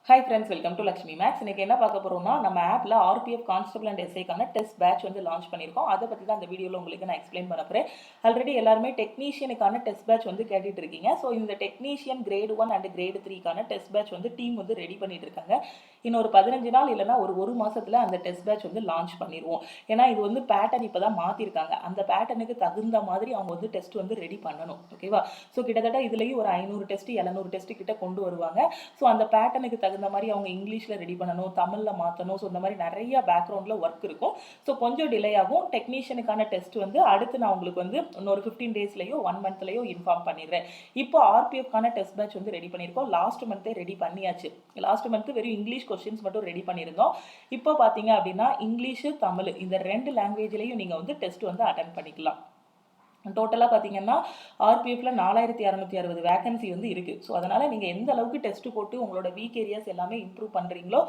Hi friends, welcome to Lakshmi Max. இன்னைக்கு என்ன பார்க்க போறோம்னா, நம்ம ஆப்ல ஆர்பிஎஃப் கான்ஸ்டபிள் அண்ட் எஸ்ஐக்கான டெஸ்ட் பேட்ச் வந்து லான்ச் பண்ணியிருக்கோம். அதை பற்றி தான் இந்த வீடியோவில் உங்களுக்கு நான் எக்ஸ்பிளைன் பண்ண போகிறேன். ஆல்ரெடி எல்லாருமே டெக்னீஷியனுக்கான டெஸ்ட் பேட்ச் வந்து கேட்டுட்டு இருக்கீங்க. ஸோ இந்த டெக்னீஷியன் கிரேட் 1 அண்ட் கிரேட் 3க்கான டெஸ்ட் பேட்ச் வந்து டீம் வந்து ரெடி பண்ணிட்டு இருக்காங்க. இன்னும் ஒரு 15 நாள் இல்லைனா ஒரு மாசத்துல அந்த டெஸ்ட் பேட்ச் வந்து லான்ச் பண்ணிடுவோம். ஏன்னா இது வந்து பேட்டர்ன் இப்போ தான் மாற்றிருக்காங்க. அந்த பேட்டர்னுக்கு தகுந்த மாதிரி அவங்க வந்து டெஸ்ட் வந்து ரெடி பண்ணணும். ஓகேவா? ஸோ கிட்டத்தட்ட இதுலேயும் ஒரு 500 டெஸ்ட் 700 டெஸ்ட் கிட்ட கொண்டு வருவாங்க. ஸோ அந்த பேட்டர்னுக்கு தகுந்த மாதிரி அவங்க இங்கிலீஷில் ரெடி பண்ணணும், தமிழில் மாற்றணும். ஸோ இந்த மாதிரி நிறைய பேக்ரவுண்டில் ஒர்க் இருக்கும். ஸோ கொஞ்சம் டிலே ஆகும். டெக்னீஷியனுக்கான டெஸ்ட் வந்து அடுத்து நான் உங்களுக்கு வந்து இன்னொரு 15 டேஸ்லையோ 1 மந்த்லையோ இன்ஃபார்ம் பண்ணிடுறேன். இப்போ ஆர்பிஎஃப்கான டெஸ்ட் பேட்ச் வந்து ரெடி பண்ணியிருக்கோம். லாஸ்ட் மந்த்தே ரெடி பண்ணியாச்சு. லாஸ்ட் மந்த் வெறும் இங்கிலீஷ் கொஸ்டின்ஸ் மட்டும் ரெடி பண்ணியிருந்தோம். இப்போ பார்த்தீங்க அப்படின்னா இங்கிலீஷு தமிழ் இந்த 2 லாங்குவேஜ்லையும் நீங்கள் வந்து டெஸ்ட் வந்து அட்டென்ட் பண்ணிக்கலாம். டோட்டலாக பார்த்தீங்கன்னா ஆர்பிஎஃப்ல 4660 வேகன்சி வந்து இருக்குது. ஸோ அதனால் நீங்கள் எந்த அளவுக்கு டெஸ்ட் போட்டு உங்களோட வீக் ஏரியாஸ் எல்லாமே இம்ப்ரூவ் பண்ணுறீங்களோ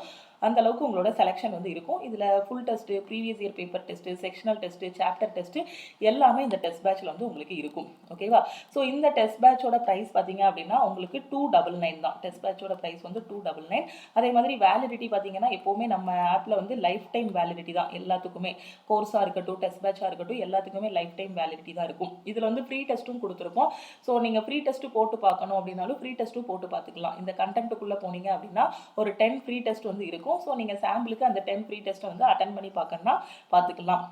அந்த அளவுக்கு உங்களோட செலெக்ஷன் வந்து இருக்கும். இதில் full test, previous year paper test, sectional test, chapter test எல்லாமே இந்த டெஸ்ட் பேட்சில் வந்து உங்களுக்கு இருக்கும். ஓகேவா? ஸோ இந்த டெஸ்ட் பேட்சோட ப்ரைஸ் பார்த்தீங்க அப்படின்னா உங்களுக்கு 299 தான். டெஸ்ட் பேட்சோட ப்ரைஸ் வந்து 299. அதே மாதிரி வேலிடிட்டி பார்த்தீங்கன்னா எப்போவுமே நம்ம ஆப்பில் வந்து லைஃப் டைம் வேலிடிட்டி தான். எல்லாத்துக்குமே கோர்ஸாக இருக்கட்டும், டெஸ்ட் பேட்சாக இருக்கட்டும், எல்லாத்துக்குமே லைஃப் டைம் வேலிடிட்டி தான் இருக்கும். இதில் வந்து ஃப்ரீ டெஸ்ட்டும் கொடுத்துருப்போம். ஸோ நீங்கள் ஃப்ரீ டெஸ்ட்டு போட்டு பார்க்கணும் அப்படின்னாலும் ஃப்ரீ டெஸ்ட்டும் போட்டு பார்த்துக்கலாம். இந்த கண்டென்ட்டுக்குள்ளே போனீங்க அப்படின்னா ஒரு 10 ஃப்ரீ டெஸ்ட் வந்து இருக்கும். ஸோ நீங்கள் சாம்பிளுக்கு அந்த 10 ஃப்ரீ டெஸ்ட்டை வந்து அட்டன் பண்ணி பார்க்கணும்னா பார்த்துக்கலாம்.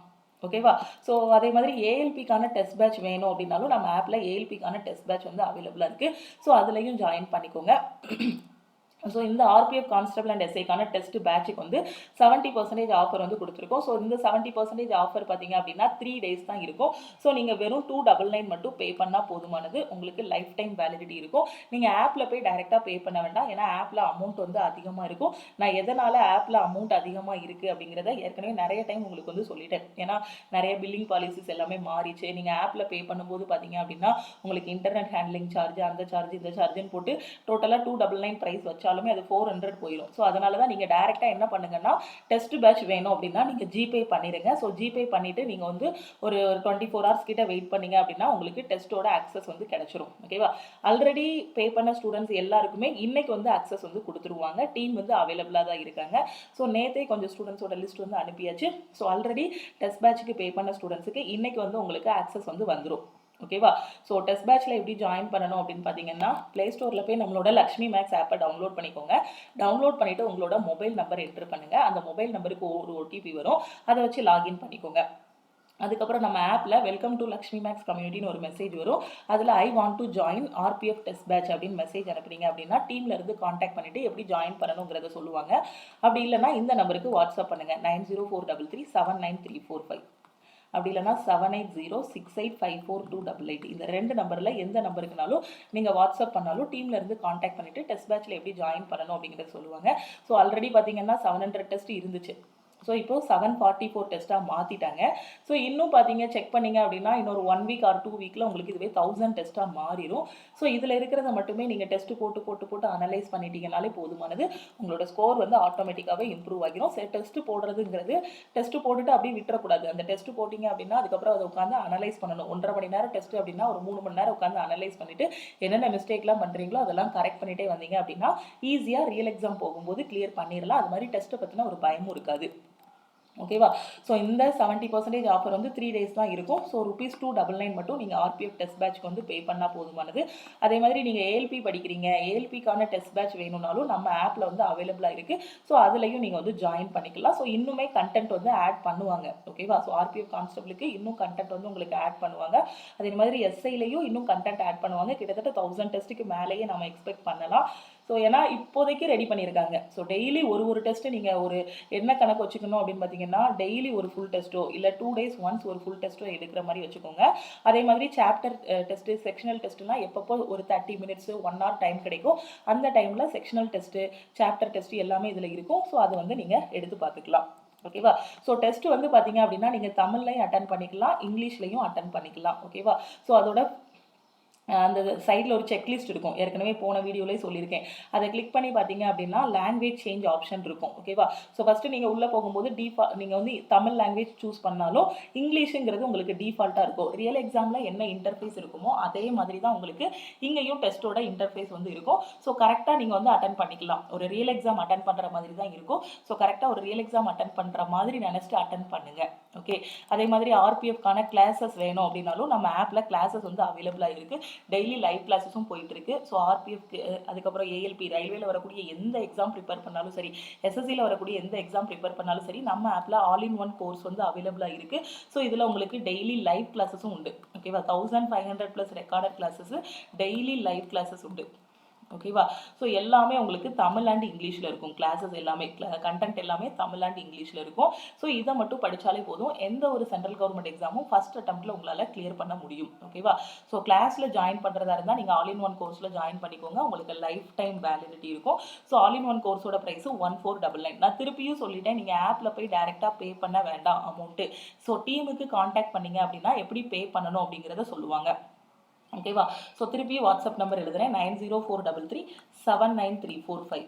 ஓகேவா? ஸோ அதே மாதிரி ஏஎல்பிக்கான டெஸ்ட் பேட்ச் வேணும் அப்படின்னாலும் நம்ம ஆப்பில் ஏஎல்பிக்கான டெஸ்ட் பேட்ச் வந்து அவைலபிளாக இருக்குது. ஸோ அதுலேயும் ஜாயின் பண்ணிக்கோங்க. ஸோ இந்த ஆர்பிஎஃப் கான்ஸ்டபிள் அண்ட் எஸ்ஐக்கான டெஸ்ட் பேட்சுக்கு வந்து 70% ஆஃபர் வந்து கொடுத்துருக்கோம். ஸோ இந்த 70% ஆஃபர் பார்த்தீங்க அப்படின்னா 3 days தான் இருக்கும். ஸோ நீங்கள் வெறும் 299 மட்டும் பே பண்ணால் போதுமானது. உங்களுக்கு லைஃப் டைம் வேலிடிட்டி இருக்கும். நீங்கள் ஆப்பில் போய் டைரெக்டாக பே பண்ண வேண்டாம். ஏன்னா ஆப்பில் அமௌண்ட் வந்து அதிகமாக இருக்கும். நான் எதனால் ஆப்பில் அமௌண்ட் அதிகமாக இருக்குது அப்படிங்கிறத ஏற்கனவே நிறைய டைம் உங்களுக்கு வந்து சொல்லிட்டேன். ஏன்னா நிறைய பில்லிங் பாலிசிஸ் எல்லாமே மாறிச்சு. நீங்கள் ஆப்பில் பே பண்ணும்போது பார்த்தீங்க அப்படின்னா உங்களுக்கு இன்டர்நெட் ஹேண்ட்லிங் சார்ஜ், அந்த சார்ஜ், இந்த சார்ஜுன்னு போட்டு டோட்டலாக 299 ப்ரைஸ் வச்சாலுமே அது 400 போயிடும். ஸோ அதனால தான் நீங்கள் டேரெக்டாக என்ன பண்ணுங்கன்னா டெஸ்ட் பேட்ச் வேணும் அப்படின்னா நீங்கள் ஜிபே பண்ணிடுங்க. ஸோ ஜிபே பண்ணிவிட்டு நீங்கள் வந்து ஒரு 24 hours கிட்ட வெயிட் பண்ணீங்க அப்படின்னா உங்களுக்கு டெஸ்ட்டோட ஆக்சஸ் வந்து கிடைச்சிரும். ஓகேவா? ஆல்ரெடி பே பண்ண ஸ்டூடெண்ட்ஸ் எல்லாருக்குமே இன்னைக்கு வந்து ஆக்சஸ் வந்து கொடுத்துருவாங்க. டீம் வந்து அவைலபிளாக தான் இருக்காங்க. ஸோ நேற்றே கொஞ்சம் ஸ்டூடெண்ட்ஸோட லிஸ்ட் வந்து அனுப்பியாச்சு. ஸோ ஆல்ரெடி டெஸ்ட் பேட்சுக்கு பே பண்ண ஸ்டூடெண்ட்ஸுக்கு இன்னைக்கு வந்து உங்களுக்கு ஆக்சஸ் வந்து வந்துடும். ஓகேவா? ஸோ டெஸ்ட் பேட்சில் எப்படி ஜாயின் பண்ணணும் அப்படின்னு பார்த்தீங்கன்னா ப்ளே ஸ்டோரில் போய் நம்மளோட லக்ஷ்மி மேக்ஸ் ஆப்பை டவுன்லோட் பண்ணிக்கோங்க. டவுன்லோட் பண்ணிவிட்டு உங்களோட மொபைல் நம்பர் என்ட்ரு பண்ணுங்கள். அந்த மொபைல் நம்பருக்கு ஒரு ஓடிபி வரும். அதை வச்சு லாகின் பண்ணிக்கோங்க. அதுக்கப்புறம் நம்ம ஆப்பில் வெல்கம் டு லக்ஷ்மி மேக்ஸ் கம்யூனிட்டின்னு ஒரு மெசேஜ் வரும். அதில் I want to join RPF test batch அப்படின்னு மெசேஜ் அனுப்புனீங்க அப்படின்னா டீம்லேருந்து காண்டாக்ட் பண்ணிவிட்டு எப்படி ஜாயின் பண்ணணுங்கிறத சொல்லுவாங்க. அப்படி இல்லைனா இந்த நம்பருக்கு வாட்ஸ்அப் பண்ணுங்கள் 9043379345. அப்படி இல்லைனா 7806854288. இந்த 2 நம்பரில் எந்த நம்பருக்குனாலும் நீங்கள் வாட்ஸ்அப் பண்ணாலும் டீம்லேருந்து காண்டாக்ட் பண்ணிவிட்டு டெஸ்ட் பேட்சில் எப்படி ஜாயின் பண்ணணும் அப்படிங்கிறத சொல்லுவாங்க. ஸோ ஆல்ரெடி பார்த்தீங்கன்னா 700 டெஸ்ட் இருந்துச்சு. ஸோ இப்போது 744 டெஸ்ட்டாக மாற்றிட்டாங்க. ஸோ இன்னும் பார்த்தீங்க செக் பண்ணிங்க அப்படின்னா இன்னொரு 1 வீக் ஆர் 2 வீக்கில் உங்களுக்கு இதுவே 1000 டெஸ்ட்டாக மாறிடும். ஸோ இதில் இருக்கிறத மட்டுமே நீங்கள் டெஸ்ட்டு போட்டு அனலைஸ் பண்ணிட்டீங்கனாலே போதுமானது. உங்களோட ஸ்கோர் வந்து ஆட்டோமேட்டிக்காகவே இம்ப்ரூவ் ஆகிடும். சரி, டெஸ்ட்டு போடுறதுங்கிறது டெஸ்ட்டு போட்டுட்டு அப்படியே விட்டுறக்கூடாது. அந்த டெஸ்ட்டு போட்டிங்க அப்படின்னா அதுக்கப்புறம் அதை உட்காந்து அனலைஸ் பண்ணணும். 1.5 மணி நேரம் டெஸ்ட்டு அப்படின்னா ஒரு 3 மணி நேரம் உட்காந்து அனலைஸ் பண்ணிவிட்டு என்னென்ன மிஸ்டேக்லாம் பண்ணுறீங்களோ அதெல்லாம் கரெக்ட் பண்ணிகிட்டே வந்தீங்க அப்படின்னா ஈஸியாக ரியல் எக்ஸாம் போகும்போது கிளியர் பண்ணிடலாம். அது மாதிரி டெஸ்ட்டை பற்றின ஒரு பயமும் இருக்காது. ஓகேவா? ஸோ இந்த 70% ஆஃபர் வந்து 3 days தான் இருக்கும். ஸோ ₹299 மட்டும் நீங்கள் ஆர்பிஎஃப் டெஸ்ட் பேட்ச்க்கு வந்து பே பண்ணால் போதுமானது. அதே மாதிரி நீங்கள் ஏஎல்பி படிக்கிறீங்க, ஏஎல்பிக்கான டெஸ்ட் பேட்ச் வேணும்னாலும் நம்ம ஆப்பில் வந்து அவைலபிளாக இருக்குது. ஸோ அதுலேயும் நீங்கள் வந்து ஜாயின் பண்ணிக்கலாம். ஸோ இன்னுமே கண்டென்ட் வந்து ஆட் பண்ணுவாங்க. ஓகேவா? ஸோ ஆர்பிஎஃப் கான்ஸ்டபிளுக்கு இன்னும் கண்டென்ட் வந்து உங்களுக்கு ஆட் பண்ணுவாங்க. அதே மாதிரி எஸ்ஐலையும் இன்னும் கண்டென்ட் ஆட் பண்ணுவாங்க. கிட்டத்தட்ட 1000 டெஸ்ட்டுக்கு மேலேயே நம்ம எக்ஸ்பெக்ட் பண்ணலாம். ஸோ ஏன்னா இப்போதைக்கு ரெடி பண்ணியிருக்காங்க. ஸோ டெய்லி ஒரு டெஸ்ட்டு நீங்கள் ஒரு என்ன கணக்கு வச்சுக்கணும் அப்படின்னு பார்த்தீங்கன்னா டெய்லி ஒரு ஃபுல் டெஸ்ட்டோ இல்லை 2 days ஒன்ஸ் ஒரு ஃபுல் டெஸ்ட்டோ எடுக்கிற மாதிரி வச்சுக்கோங்க. அதே மாதிரி சாப்டர் டெஸ்ட்டு, செக்ஷனல் டெஸ்ட்டுலாம் எப்பப்போ ஒரு 30 minutes 1 hour டைம் கிடைக்கும். அந்த டைமில் செக்ஷனல் டெஸ்ட்டு, சாப்டர் டெஸ்ட்டு எல்லாமே இதில் இருக்கும். ஸோ அதை வந்து நீங்கள் எடுத்து பார்த்துக்கலாம். ஓகேவா? ஸோ டெஸ்ட் வந்து பார்த்தீங்க அப்படின்னா நீங்கள் தமிழ்லையும் அட்டன் பண்ணிக்கலாம், இங்கிலீஷ்லையும் அட்டன் பண்ணிக்கலாம். ஓகேவா? ஸோ அதோட அந்த சைடில் ஒரு செக்லிஸ்ட் இருக்கும், ஏற்கனவே போன வீடியோலேயே சொல்லியிருக்கேன். அதை கிளிக் பண்ணி பார்த்தீங்க அப்படின்னா லாங்குவேஜ் சேஞ்ச் ஆப்ஷன் இருக்கும். ஓகேவா? ஸோ ஃபஸ்ட்டு நீங்கள் உள்ளே போகும்போது நீங்கள் வந்து தமிழ் லாங்குவேஜ் சூஸ் பண்ணாலும் இங்கிலீஷுங்கிறது உங்களுக்கு டிஃபால்ட்டாக இருக்கும். ரியல் எக்ஸாமில் என்ன இன்டர்ஃபேஸ் இருக்குமோ அதே மாதிரி தான் உங்களுக்கு இங்கேயும் டெஸ்ட்டோட இன்டர்ஃபேஸ் வந்து இருக்கும். ஸோ கரெக்டாக நீங்கள் வந்து அட்டன் பண்ணிக்கலாம். ஒரு ரியல் எக்ஸாம் அட்டன் பண்ணுற மாதிரி தான் இருக்கும். ஸோ கரெக்டாக ஒரு ரியல் எக்ஸாம் அட்டன் பண்ணுற மாதிரி நினச்சிட்டு அட்டன் பண்ணுங்கள். ஓகே, அதே மாதிரி ஆர்பிஎஃப்கான கிளாஸஸ் வேணும் அப்படின்னாலும் நம்ம ஆப்பில் கிளாஸஸ் வந்து அவைலபிளாக இருக்குது. டெய்லி லைவ் கிளாஸஸும் போயிட்டுருக்கு. ஸோ ஆர்பிஎஃப்க்கு அதுக்கப்புறம் ஏஎல்பி ரயில்வேல வரக்கூடிய எந்த எக்ஸாம் ப்ரிப்பேர் பண்ணாலும் சரி, எஸ்எஸ்சியில் வரக்கூடிய எந்த எக்ஸாம் ப்ரிப்பேர் பண்ணாலும் சரி, நம்ம ஆப்பில் ஆல் இன் ஒன் கோர்ஸ் வந்து அவைலபிளாக இருக்குது. ஸோ இதில் உங்களுக்கு டெய்லி லைவ் கிளாஸஸும் உண்டு. ஓகேவா? 1500+ recorded classes, daily live classes உண்டு. ஓகேவா? ஸோ எல்லாமே உங்களுக்கு தமிழ் அண்ட் இங்கிலீஷில் இருக்கும். கிளாஸஸ் எல்லாமே கண்டென்ட் எல்லாமே தமிழ் அண்ட் இங்கிலீஷில் இருக்கும். ஸோ இதை மட்டும் படித்தாலே போதும், எந்த ஒரு சென்ட்ரல் கவர்மெண்ட் எக்ஸாமும் ஃபஸ்ட் அட்டம்ப்டில் உங்களால் கிளியர் பண்ண முடியும். ஓகேவா? ஸோ கிளாஸில் ஜாயின் பண்ணுறதா இருந்தால் நீங்கள் ஆல் இன் ஒன் கோர்ஸில் ஜாயின் பண்ணிக்கோங்க. உங்களுக்கு லைஃப் டைம் வேலிடிட்டி இருக்கும். ஸோ ஆல் இன் ஒன் கோர்ஸோட ப்ரைஸு 1499. நான் திருப்பியும் சொல்லிட்டேன், நீங்கள் ஆப்பில் போய் டேரெக்டாக பே பண்ண வேண்டாம் அமௌண்ட்டு. ஸோ டீமுக்கு காண்டாக்ட் பண்ணிங்க அப்படின்னா எப்படி பே பண்ணணும் அப்படிங்கிறத சொல்லுவாங்க. ஓகேவா? ஸோ திருப்பி வாட்ஸ்அப் நம்பர் எழுதுறேன், 9043379345,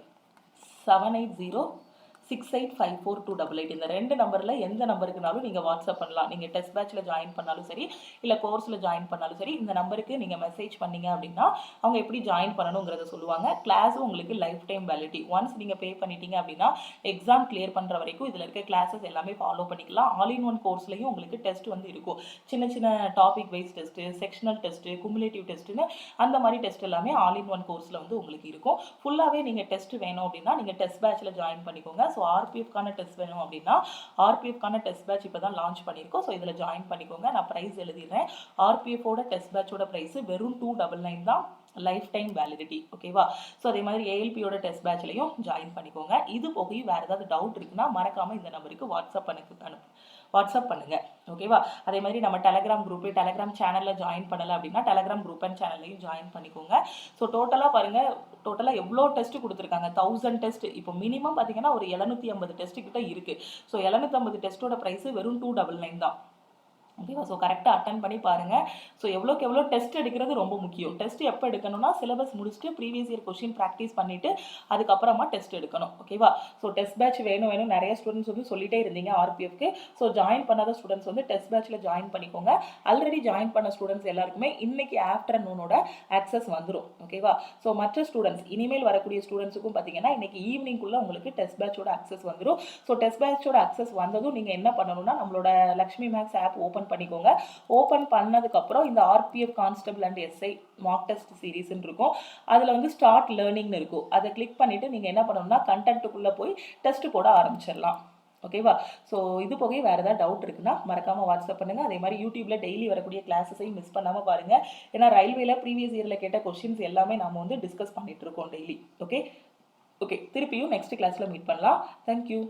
7806854288. இந்த 2 நம்பரில் எந்த நம்பருக்குனாலும் நீங்கள் வாட்ஸ்அப் பண்ணலாம். நீங்கள் டெஸ்ட் பேட்சில் ஜாயின் பண்ணாலும் சரி, இல்லை கோர்ஸில் ஜாயின் பண்ணாலும் சரி, இந்த நம்பருக்கு நீங்கள் மெசேஜ் பண்ணீங்க அப்படின்னா அவங்க எப்படி ஜாயின் பண்ணணுங்கிறத சொல்லுவாங்க. கிளாஸும் உங்களுக்கு லைஃப் டைம் வேலிடிட்டி. ஒன்ஸ் நீங்கள் பே பண்ணிட்டீங்க அப்படின்னா எக்ஸாம் கிளியர் பண்ணுற வரைக்கும் இதில் இருக்க கிளாஸஸ் எல்லாமே ஃபாலோ பண்ணிக்கலாம். ஆல் இன் ஒன் கோர்ஸ்லையும் உங்களுக்கு டெஸ்ட் வந்து இருக்கும். சின்ன சின்ன topic wise test, sectional test, cumulative டெஸ்ட்டுன்னு அந்த மாதிரி டெஸ்ட் எல்லாமே ஆல் இன் ஒன் கோர்ஸில் வந்து உங்களுக்கு இருக்கும். ஃபுல்லாகவே நீங்கள் டெஸ்ட் வேணும் அப்படின்னா நீங்கள் டெஸ்ட் பேட்சில் ஜாயின் பண்ணிக்கோங்க. ஸோ ஆர்பிஎஃப்கான டெஸ்ட் வேணும் அப்படின்னா ஆர்பிஎஃப்கான டெஸ்ட் பேட்ச் இப்போ தான் லான்ச் பண்ணியிருக்கோம். ஸோ இதில் ஜாயின் பண்ணிக்கோங்க. நான் ப்ரைஸ் எழுதிடுறேன். ஆர்பிஎஃபோட டெஸ்ட் பேட்சோட ப்ரைஸ் வெறும் 299 தான், லைஃப் டைம் வேலிடிட்டி. ஓகேவா? ஸோ அதே மாதிரி ஏஎல்பியோட டெஸ்ட் பேட்ச்லையும் ஜாயின் பண்ணிக்கோங்க. இது போக வேறு ஏதாவது டவுட் இருக்குன்னா மறக்காமல் இந்த நம்பருக்கு வாட்ஸ்அப் பண்ணுங்க. ஓகேவா? அதே மாதிரி நம்ம டெலகிராம் சேனலில் ஜாயின் பண்ணலை அப்படின்னா டெலகிராம் குரூப் அண்ட் சேனல்லையும் ஜாயின் பண்ணிக்கோங்க. ஸோ டோட்டலாக பாருங்கள், டோட்டலாக எவ்வளோ டெஸ்ட் கொடுத்துருக்காங்க, 1000 டெஸ்ட். இப்போ மினிமம் பார்த்தீங்கன்னா ஒரு 750 டெஸ்ட் கிட்ட இருக்குது. ஸோ 750 டெஸ்ட்டோட ப்ரைஸ் வெறும் 299 தான். ஓகேவா? ஸோ கரெக்டாக அட்டன் பண்ணி பாருங்கள். ஸோ எவ்வளோக்கு எவ்வளோ டெஸ்ட் எடுக்கிறது ரொம்ப முக்கியம். டெஸ்ட் எப்போ எடுக்கணும்னா சிலபஸ் முடிச்சுட்டு ப்ரீவியஸ் இயர் கொஸ்டின் ப்ராக்டிஸ் பண்ணிவிட்டு அதுக்கப்புறமா டெஸ்ட் எடுக்கணும். ஓகேவா? ஸோ டெஸ்ட் பேட்ச் வேணும் நிறைய ஸ்டூடெண்ட்ஸ் வந்து சொல்லிட்டே இருந்தீங்க ஆர்பிஎஃப்க்கு. ஸோ ஜாயின் பண்ணாத ஸ்டூடெண்ட்ஸ் வந்து டெஸ்ட் பேட்சில் ஜாயின் பண்ணிக்கோங்க. ஆல்ரெடி ஜாயின் பண்ண ஸ்டூடெண்ட்ஸ் எல்லாருக்குமே இன்னைக்கு ஆஃப்டர்நூனோட ஆக்சஸ் வந்துடும். ஓகேவா? ஸோ மற்ற ஸ்டூடெண்ட்ஸ் இனிமேல் வரக்கூடிய ஸ்டூடெண்ட்ஸுக்கும் பார்த்தீங்கன்னா இன்னைக்கு ஈவினிங்குள்ளே உங்களுக்கு டெஸ்ட் பேட்சோட ஆக்சஸ் வந்துடும். ஸோ டெஸ்ட் பேட்சோட ஆக்சஸ் வந்ததும் நீங்கள் என்ன பண்ணணும்னா நம்மளோட லக்ஷ்மி மேக்ஸ் ஆப் ஓப்பன் பண்ணிக்கோங்க. ஓப்பன் பண்ணதுக்கப்புறம் இந்த RPF constable and SI mock test சீரீஸ்ன்னு இருக்கும். அதில் வந்து ஸ்டார்ட் லேர்னிங்னு இருக்கும். அதை கிளிக் பண்ணிவிட்டு நீங்கள் என்ன பண்ணணும்னா கண்டென்ட்டுக்குள்ளே போய் டெஸ்ட் போட ஆரம்பிச்சிடலாம். ஓகேவா? ஸோ இது போக வேறு ஏதாவது டவுட் இருக்குன்னா மறக்காமல் வாட்ஸ்அப் பண்ணுங்கள். அதே மாதிரி யூடியூப்பில் டெய்லி வரக்கூடிய கிளாஸஸையும் மிஸ் பண்ணாமல் பாருங்கள். ஏன்னா ரயில்வேல ப்ரீவியஸ் இயரில் கேட்ட கொஸ்டின்ஸ் எல்லாமே நாம் வந்து டிஸ்கஸ் பண்ணிட்டு இருக்கோம் டெய்லி. ஓகே, திருப்பியும் நெக்ஸ்ட் கிளாஸில் மீட் பண்ணலாம். தேங்க்யூ.